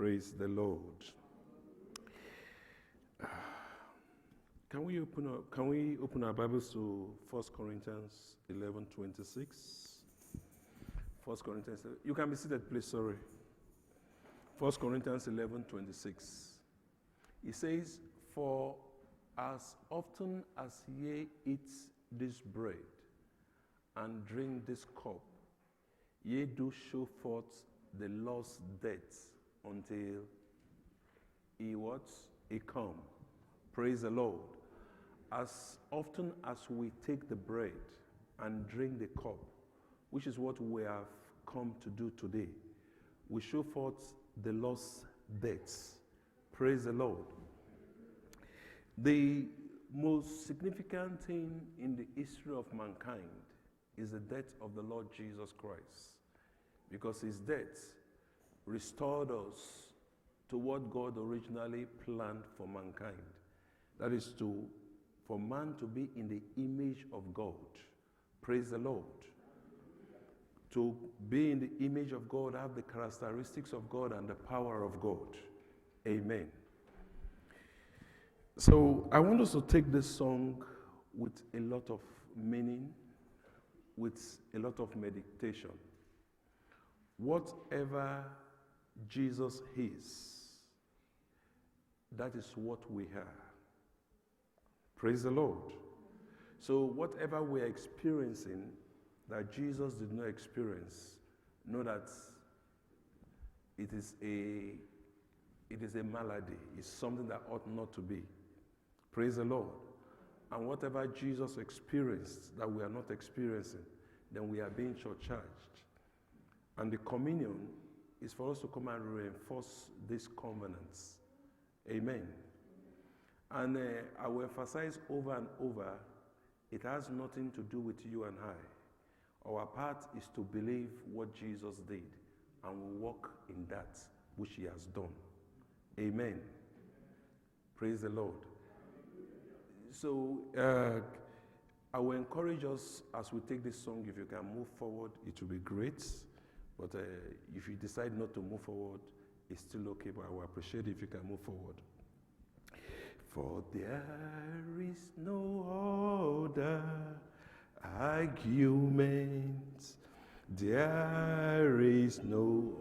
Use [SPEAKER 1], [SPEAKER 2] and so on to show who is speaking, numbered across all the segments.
[SPEAKER 1] Praise the Lord. Can we open our Bibles to 1 Corinthians 11:26? 1 Corinthians, you can be seated, please, sorry. 1 Corinthians 11:26. It says, "For as often as ye eat this bread and drink this cup, ye do show forth the Lord's death until he what? He come." Praise the Lord. As often as we take the bread and drink the cup, which is what we have come to do today, we show forth the Lord's death. Praise the Lord. The most significant thing in the history of mankind is the death of the Lord Jesus Christ, because his death restored us to what God originally planned for mankind. That is for man to be in the image of God. Praise the Lord. To be in the image of God, have the characteristics of God and the power of God. Amen. So I want us to take this song with a lot of meaning, with a lot of meditation. Whatever Jesus is, that is what we are. Praise the Lord. So whatever we are experiencing that Jesus did not experience, know that it is a malady. It's something that ought not to be. Praise the Lord. And whatever Jesus experienced that we are not experiencing, then we are being surcharged. And the communion is for us to come and reinforce these covenants. Amen. And I will emphasize over and over, it has nothing to do with you and I. Our part is to believe what Jesus did and walk in that which he has done. Amen. Praise the Lord. So I will encourage us as we take this song, if you can move forward, it will be great. But if you decide not to move forward, it's still okay, but I will appreciate it if you can move forward. For there is no other argument, there is no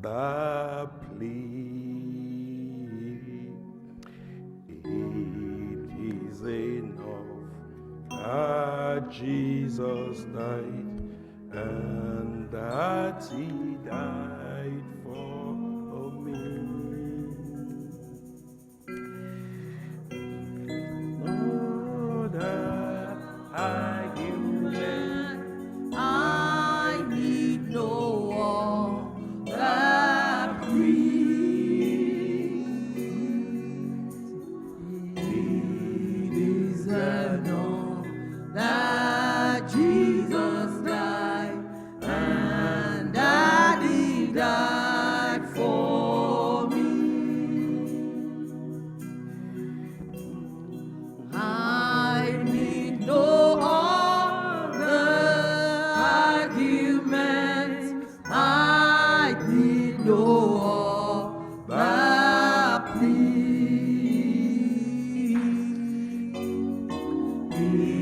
[SPEAKER 1] other plea. It is enough that Jesus died and that he died for me. No other argument,
[SPEAKER 2] I need no other plea. It is enough that Jesus died and that he died for me. I need no other argument. I need no other plea.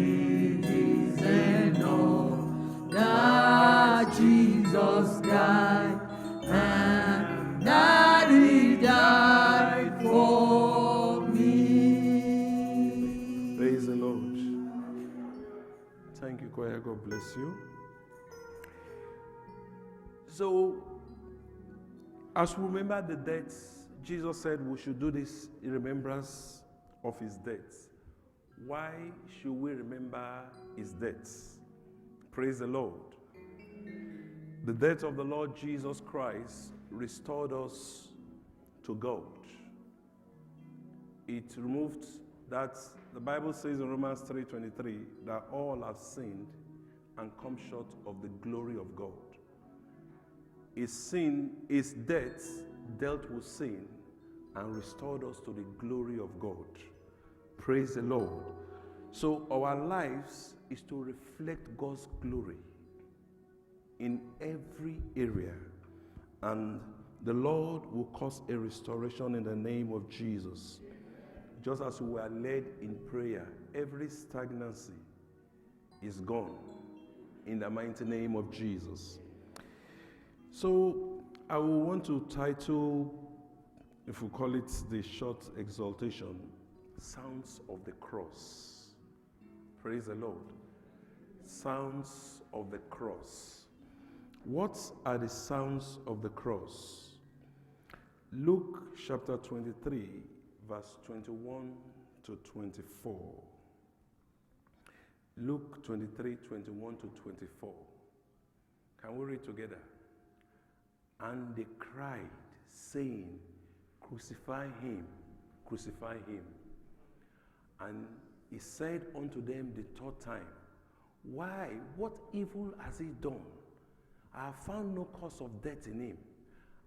[SPEAKER 2] It is enough that Jesus died and that he died for me.
[SPEAKER 1] Praise the Lord. Thank you, choir. God bless you. So, as we remember the death, Jesus said we should do this in remembrance of his death. Why should we remember his death? Praise the Lord. The death of the Lord Jesus Christ restored us to God. It removed that, the Bible says in Romans 3:23, that all have sinned and come short of the glory of God. His death dealt with sin and restored us to the glory of God. Praise the Lord. So our lives is to reflect God's glory in every area. And the Lord will cause a restoration in the name of Jesus. Just as we are led in prayer, every stagnancy is gone in the mighty name of Jesus. So I will want to title, if we call it the short exaltation, Sounds of the Cross. Praise the Lord. Sounds of the Cross. What are the sounds of the cross? Luke chapter 23, verse 21 to 24. Luke 23, 21 to 24. Can we read together? And they cried, saying, Crucify him, crucify him. And he said unto them the third time, Why? What evil has he done? I have found no cause of death in him.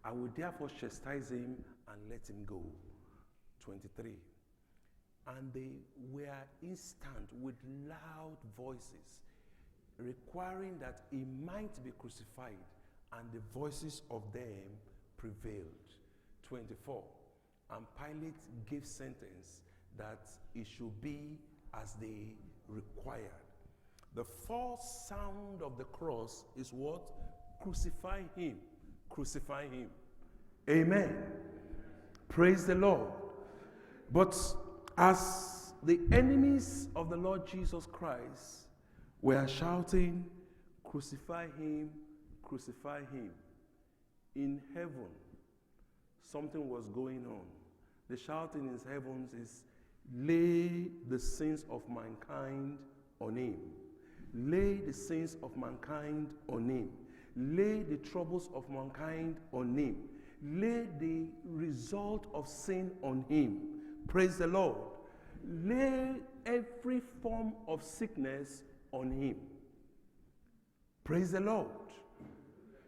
[SPEAKER 1] I will therefore chastise him and let him go. 23. And they were instant with loud voices, requiring that he might be crucified, and the voices of them prevailed. 24. And Pilate gave sentence that it should be as they required. The first sound of the cross is what? Crucify him. Crucify him. Amen. Praise the Lord. But as the enemies of the Lord Jesus Christ were shouting, Crucify him, crucify him, in heaven, something was going on. The shouting in heavens is, Lay the sins of mankind on him. Lay the sins of mankind on him. Lay the troubles of mankind on him. Lay the result of sin on him. Praise the Lord. Lay every form of sickness on him. Praise the Lord.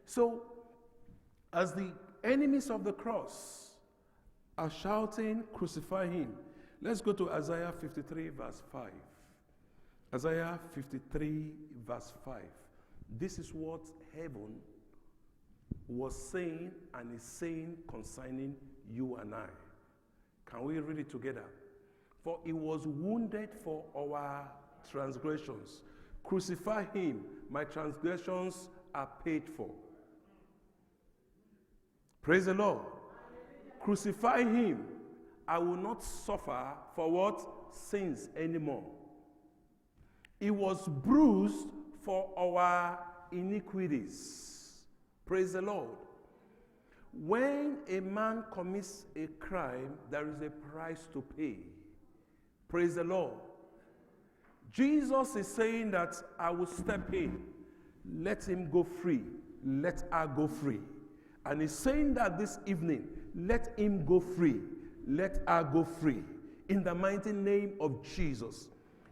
[SPEAKER 1] So, as the enemies of the cross are shouting, Crucify him, let's go to Isaiah 53 verse 5. Isaiah 53 verse 5. This is what heaven was saying and is saying concerning you and I. Can we read it together? For he was wounded for our transgressions. Crucify him. My transgressions are paid for. Praise the Lord. Crucify him. I will not suffer for what? Sins anymore. He was bruised for our iniquities. Praise the Lord. When a man commits a crime, there is a price to pay. Praise the Lord. Jesus is saying that I will step in. Let him go free. Let her go free. And he's saying that this evening, let him go free. Let her go free. In the mighty name of Jesus.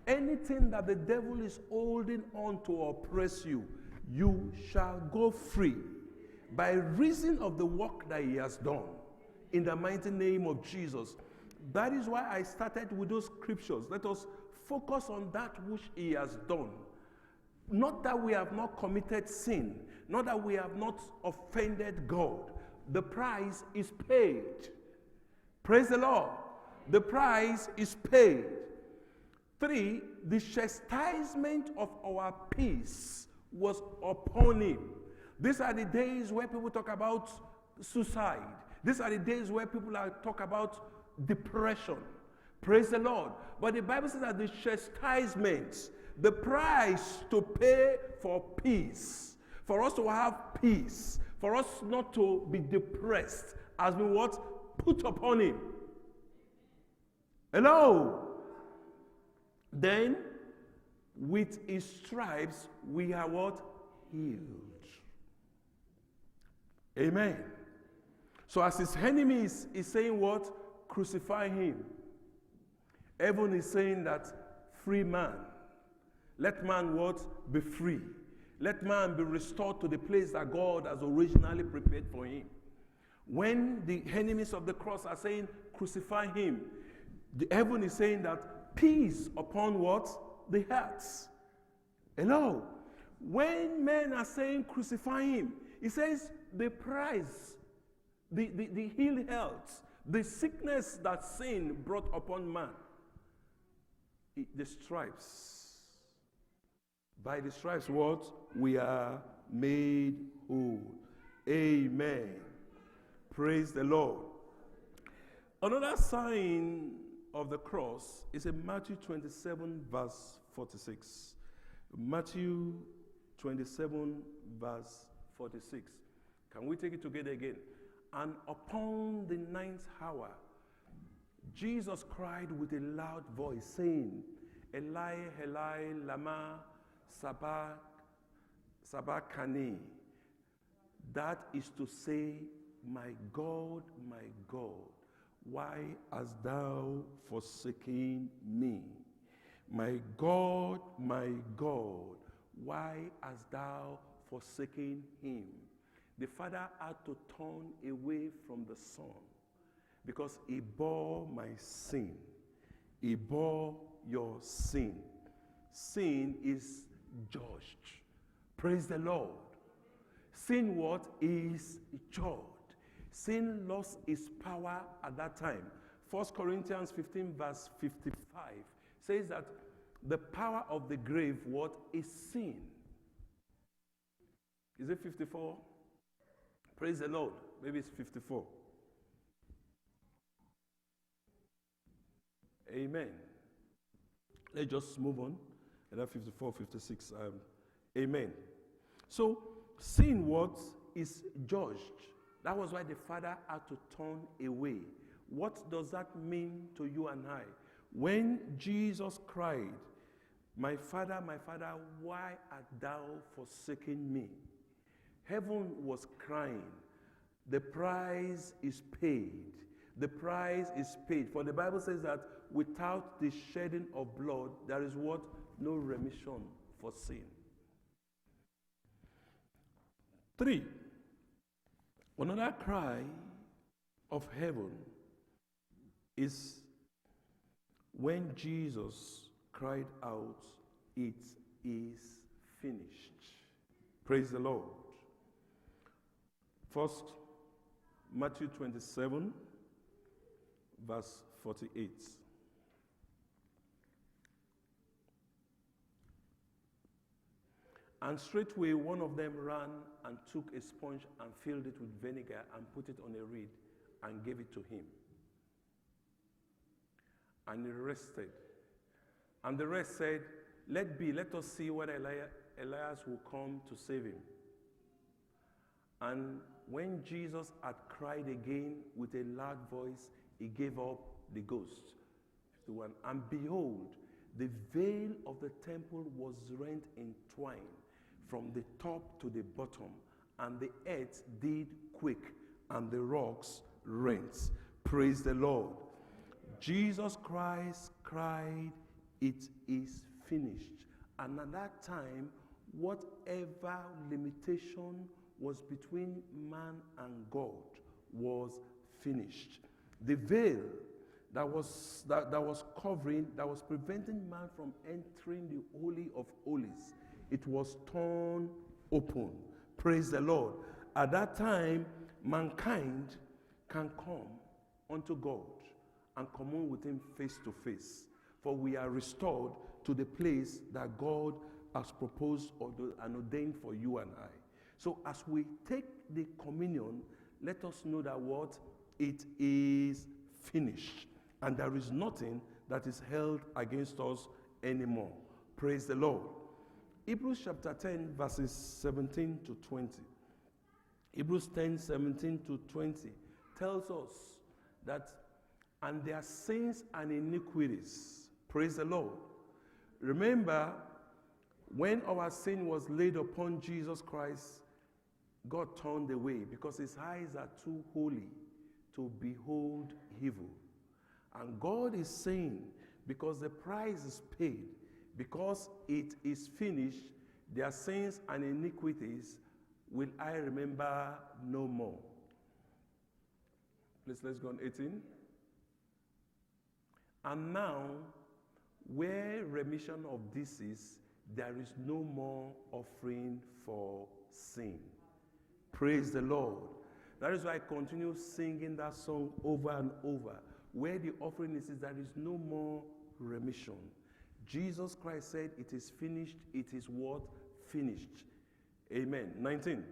[SPEAKER 1] Anything that the devil is holding on to oppress you, you shall go free by reason of the work that he has done. In the mighty name of Jesus. That is why I started with those scriptures. Let us focus on that which he has done. Not that we have not committed sin. Not that we have not offended God. The price is paid. Praise the Lord. The price is paid. 3, the chastisement of our peace was upon him. These are the days where people talk about suicide. These are the days where people talk about depression. Praise the Lord. But the Bible says that the chastisement, the price to pay for peace, for us to have peace, for us not to be depressed, has been what? Put upon him. Hello? Then, with his stripes, we are what? Healed. Amen. So as his enemies is saying what? Crucify him. Heaven is saying that free man. Let man what? Be free. Let man be restored to the place that God has originally prepared for him. When the enemies of the cross are saying crucify him, the heaven is saying that peace upon what? The hearts. Hello? When men are saying crucify him, he says the price the ill health, the sickness that sin brought upon man. The stripes. By the stripes, what? We are made whole. Amen. Praise the Lord. Another sign of the cross is in Matthew 27, verse 46. Matthew 27, verse 46. Can we take it together again? And upon the 9th hour, Jesus cried with a loud voice, saying, Eli, Eli, lama sabachthani. That is to say, my God, why hast thou forsaken me? My God, why hast thou forsaken him? The Father had to turn away from the Son because he bore my sin. He bore your sin. Sin is judged. Praise the Lord. Sin what? Is judged. Sin lost its power at that time. 1 Corinthians 15 verse 55 says that the power of the grave, what? Is sin. Is it 54? Praise the Lord. Maybe it's 54. Amen. Let's just move on. Either 54, 56. Amen. So, sin what? Is judged. That was why the Father had to turn away. What does that mean to you and I? When Jesus cried, my Father, why art thou forsaken me? Heaven was crying. The price is paid. The price is paid. For the Bible says that without the shedding of blood, there is what? No remission for sin. 3. Another cry of heaven is when Jesus cried out, it is finished. Praise the Lord. First, Matthew 27, verse 48. And straightway one of them ran and took a sponge and filled it with vinegar and put it on a reed and gave it to him. And he rested. And the rest said, let us see whether Elias will come to save him. And when Jesus had cried again with a loud voice, he gave up the ghost. 51. And behold, the veil of the temple was rent in twain from the top to the bottom, and the earth did quake, and the rocks rent. Praise the Lord. Jesus Christ cried, it is finished. And at that time, whatever limitation was between man and God was finished. The veil that was covering, that was preventing man from entering the Holy of Holies, it was torn open. Praise the Lord. At that time, mankind can come unto God and commune with him face to face. For we are restored to the place that God has proposed and ordained for you and I. So as we take the communion, let us know that what? It is finished. And there is nothing that is held against us anymore. Praise the Lord. Hebrews chapter 10, verses 17 to 20. Hebrews 10, 17 to 20 tells us that, and their sins and iniquities, praise the Lord. Remember, when our sin was laid upon Jesus Christ, God turned away because his eyes are too holy to behold evil. And God is saying, because the price is paid, because it is finished, their sins and iniquities will I remember no more. Please, let's go on 18. And now, where remission of this is, there is no more offering for sin. Praise the Lord. That is why I continue singing that song over and over. Where the offering is there is no more remission. Jesus Christ said, it is finished. It is what? Finished. Amen. 19.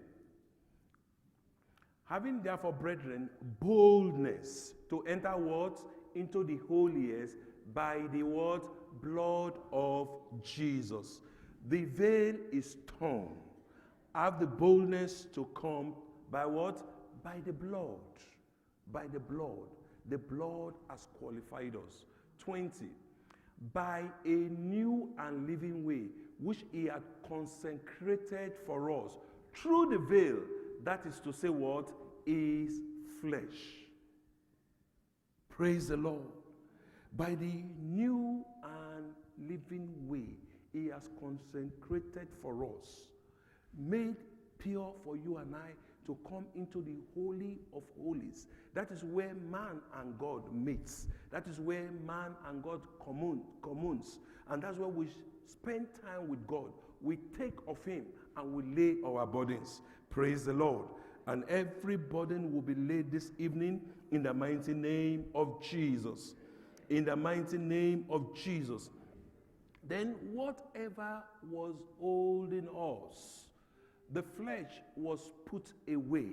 [SPEAKER 1] Having therefore, brethren, boldness to enter what? Into the holiest by the what? Blood of Jesus. The veil is torn. Have the boldness to come by what? By the blood. By the blood. The blood has qualified us. 20. By a new and living way, which he had consecrated for us through the veil, that is to say what? Is flesh. Praise the Lord. By the new and living way, he has consecrated for us, made pure for you and I to come into the Holy of Holies. That is where man and God meets. That is where man and God communes. And that's where we spend time with God. We take of him and we lay our burdens. Praise the Lord. And every burden will be laid this evening in the mighty name of Jesus. In the mighty name of Jesus. Then whatever was holding us, the flesh was put away,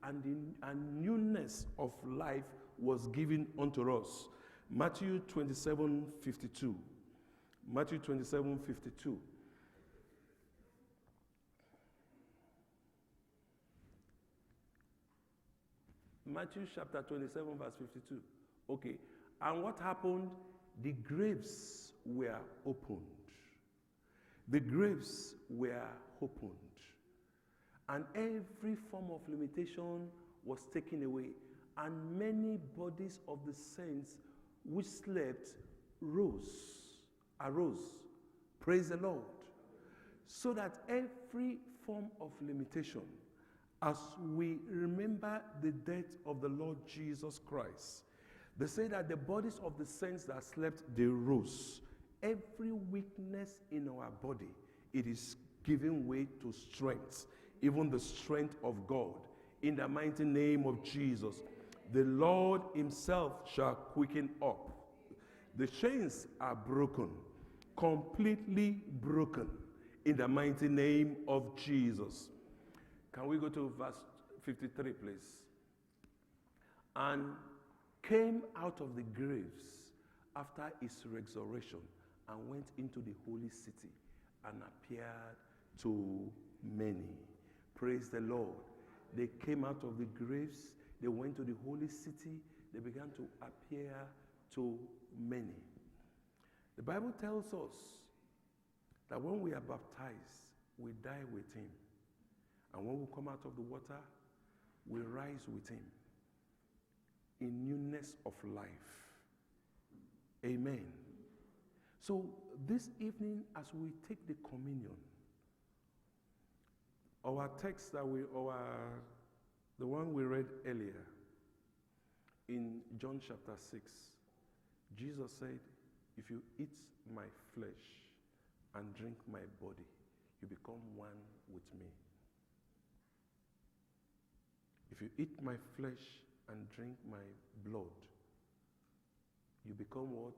[SPEAKER 1] and a newness of life was given unto us. Matthew 27:52. Matthew 27:52. Matthew chapter 27 verse 52. Okay. And what happened? The graves were opened. The graves were opened. And every form of limitation was taken away. And many bodies of the saints which slept arose. Praise the Lord. So that every form of limitation, as we remember the death of the Lord Jesus Christ, they say that the bodies of the saints that slept, they rose. Every weakness in our body, it is giving way to strength, even the strength of God. In the mighty name of Jesus, the Lord himself shall quicken up. The chains are broken, completely broken, in the mighty name of Jesus. Can we go to verse 53, please? And came out of the graves after his resurrection and went into the holy city and appeared to many. Praise the Lord. They came out of the graves, they went to the holy city, they began to appear to many. The Bible tells us that when we are baptized, we die with him. And when we come out of the water, we rise with him in newness of life. Amen. So this evening, as we take the communion, our text the one we read earlier in John chapter 6, Jesus said, if you eat my flesh and drink my body, you become one with me. If you eat my flesh and drink my blood, you become what?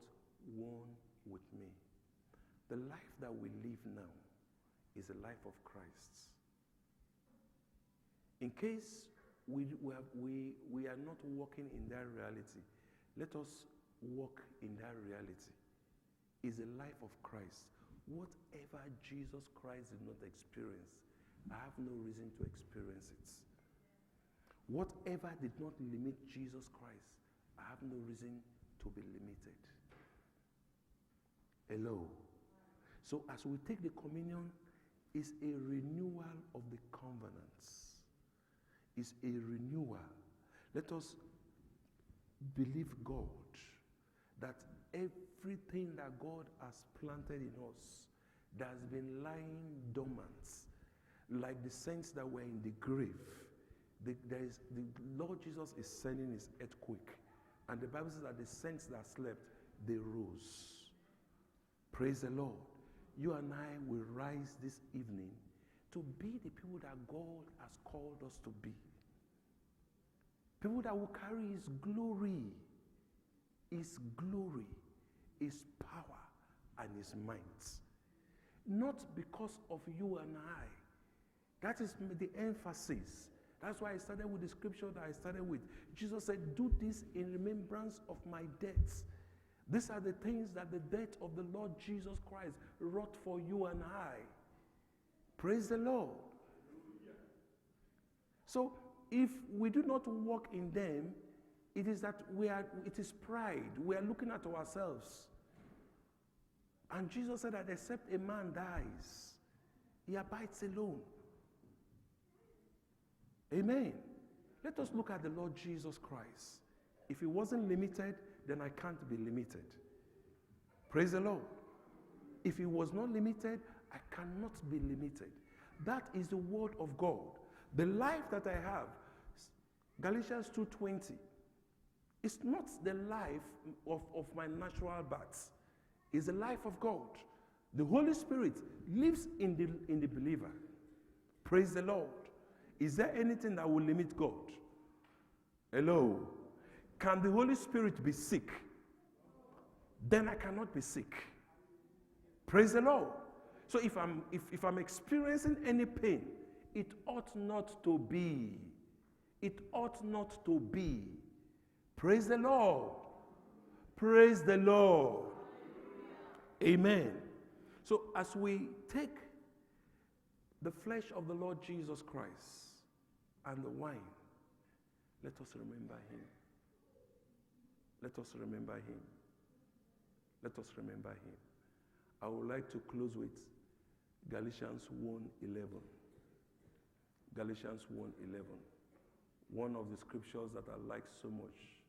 [SPEAKER 1] One with me. The life that we live now is a life of Christ. In case we are not walking in that reality, let us walk in that reality. It's a life of Christ. Whatever Jesus Christ did not experience, I have no reason to experience it. Whatever did not limit Jesus Christ, I have no reason to be limited. Hello. So as we take the communion, it's a renewal of the covenants. It's a renewal. Let us believe God that everything that God has planted in us that has been lying dormant, like the saints that were in the grave, the Lord Jesus is sending his earthquake. And the Bible says that the saints that slept, they rose. Praise the Lord. You and I will rise this evening to be the people that God has called us to be. People that will carry His glory, His glory, His power, and His might. Not because of you and I. That is the emphasis. That's why I started with the scripture that I started with. Jesus said, do this in remembrance of my death. These are the things that the death of the Lord Jesus Christ wrought for you and I. Praise the Lord. So, if we do not walk in them, it is that it is pride. We are looking at ourselves. And Jesus said that except a man dies, he abides alone. Amen. Let us look at the Lord Jesus Christ. If he wasn't limited, then I can't be limited. Praise the Lord. If he was not limited, I cannot be limited. That is the word of God. The life that I have, Galatians 2:20, it's not the life of my natural birth. It's the life of God. The Holy Spirit lives in the believer. Praise the Lord. Is there anything that will limit God? Hello? Can the Holy Spirit be sick? Then I cannot be sick. Praise the Lord. So if I'm experiencing any pain, it ought not to be. It ought not to be. Praise the Lord. Praise the Lord. Amen. So as we take the flesh of the Lord Jesus Christ and the wine, let us remember him. Let us remember him. Let us remember him. I would like to close with Galatians 1:11. Galatians 1:11. One of the scriptures that I like so much.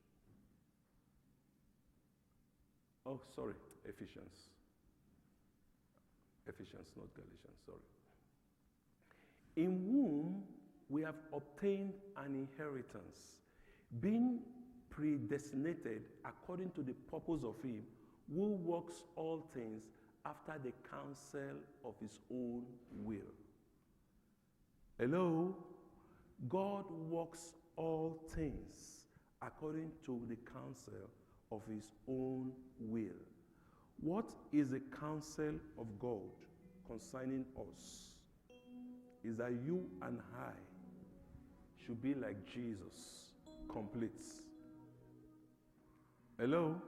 [SPEAKER 1] Oh, sorry, Ephesians. Ephesians, not Galatians, sorry. In whom we have obtained an inheritance, being predestinated according to the purpose of him who works all things after the counsel of his own will. Hello? God works all things according to the counsel of his own will. What is the counsel of God concerning us? Is that you and I should be like Jesus, complete. Hello?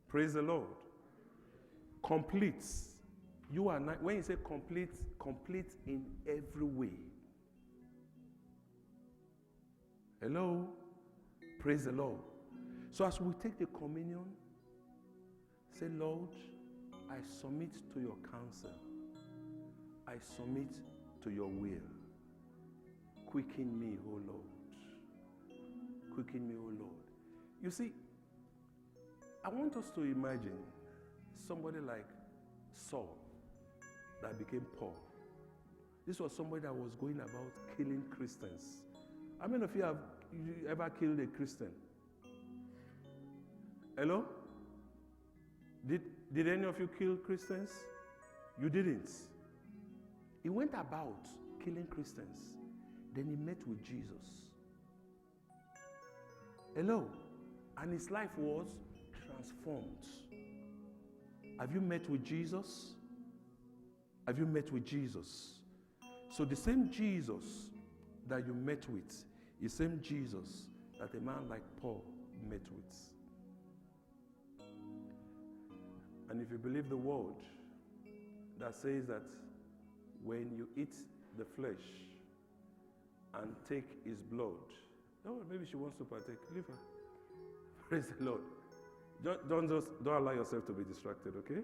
[SPEAKER 1] Praise the Lord. Complete. You are not, when you say complete, complete in every way. Hello? Praise the Lord. So as we take the communion, say, Lord, I submit to your counsel. I submit to your will. Quicken me, O Lord. Quicken me, O Lord. You see, I want us to imagine somebody like Saul that became Paul. This was somebody that was going about killing Christians. How many of you have ever killed a Christian? Hello? Did any of you kill Christians? You didn't. He went about killing Christians. Then he met with Jesus. Hello? And his life was transformed. Have you met with Jesus? Have you met with Jesus? So the same Jesus that you met with is the same Jesus that a man like Paul met with. And if you believe the word that says that when you eat the flesh and take his blood, oh, maybe she wants to partake. Leave her. Praise the Lord. Don't allow yourself to be distracted, okay?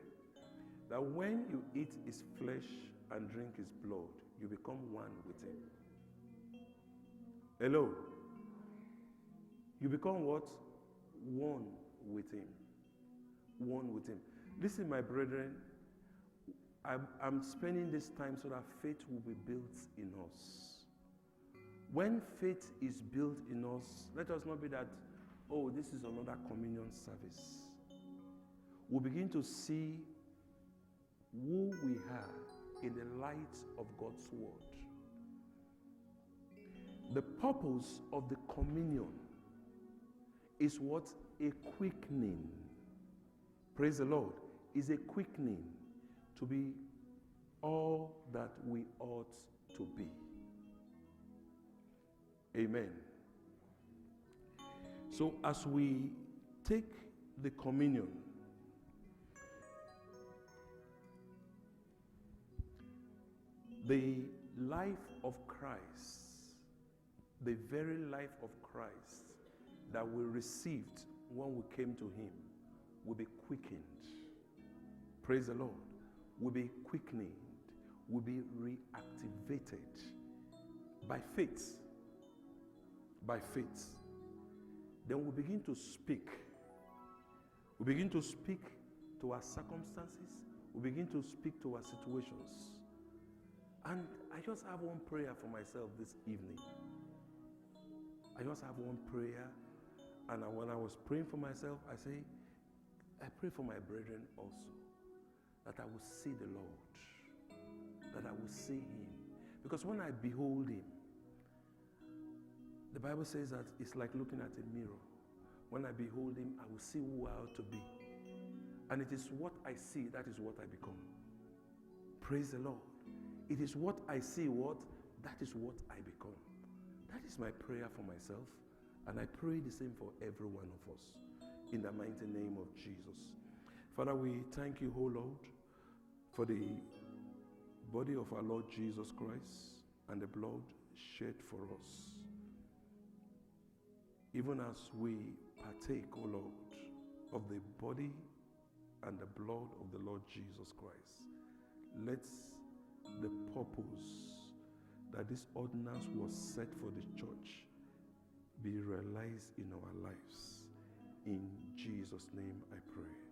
[SPEAKER 1] That when you eat his flesh and drink his blood, you become one with him. Hello? You become what? One with him. One with him. Listen, my brethren, I'm spending this time so that faith will be built in us. When faith is built in us, let us not be that, oh, this is another communion service. We'll begin to see who we are in the light of God's word. The purpose of the communion is what? A quickening. Praise the Lord. Is a quickening to be all that we ought to be. Amen. So as we take the communion, the life of Christ, the very life of Christ that we received when we came to him will be quickened. Praise the Lord. Will be quickening, will be reactivated by faith. By faith. Then we begin to speak. We begin to speak to our circumstances. We begin to speak to our situations. And I just have one prayer for myself this evening. I just have one prayer. And when I was praying for myself, I pray for my brethren also. That I will see the Lord. That I will see him. Because when I behold him, the Bible says that it's like looking at a mirror. When I behold him, I will see who I ought to be. And it is what I see, that is what I become. Praise the Lord. It is what I see, that is what I become. That is my prayer for myself. And I pray the same for every one of us. In the mighty name of Jesus. Father, we thank you, O Lord, for the body of our Lord Jesus Christ and the blood shed for us. Even as we partake, O Lord, of the body and the blood of the Lord Jesus Christ, let the purpose that this ordinance was set for the church be realized in our lives. In Jesus' name I pray.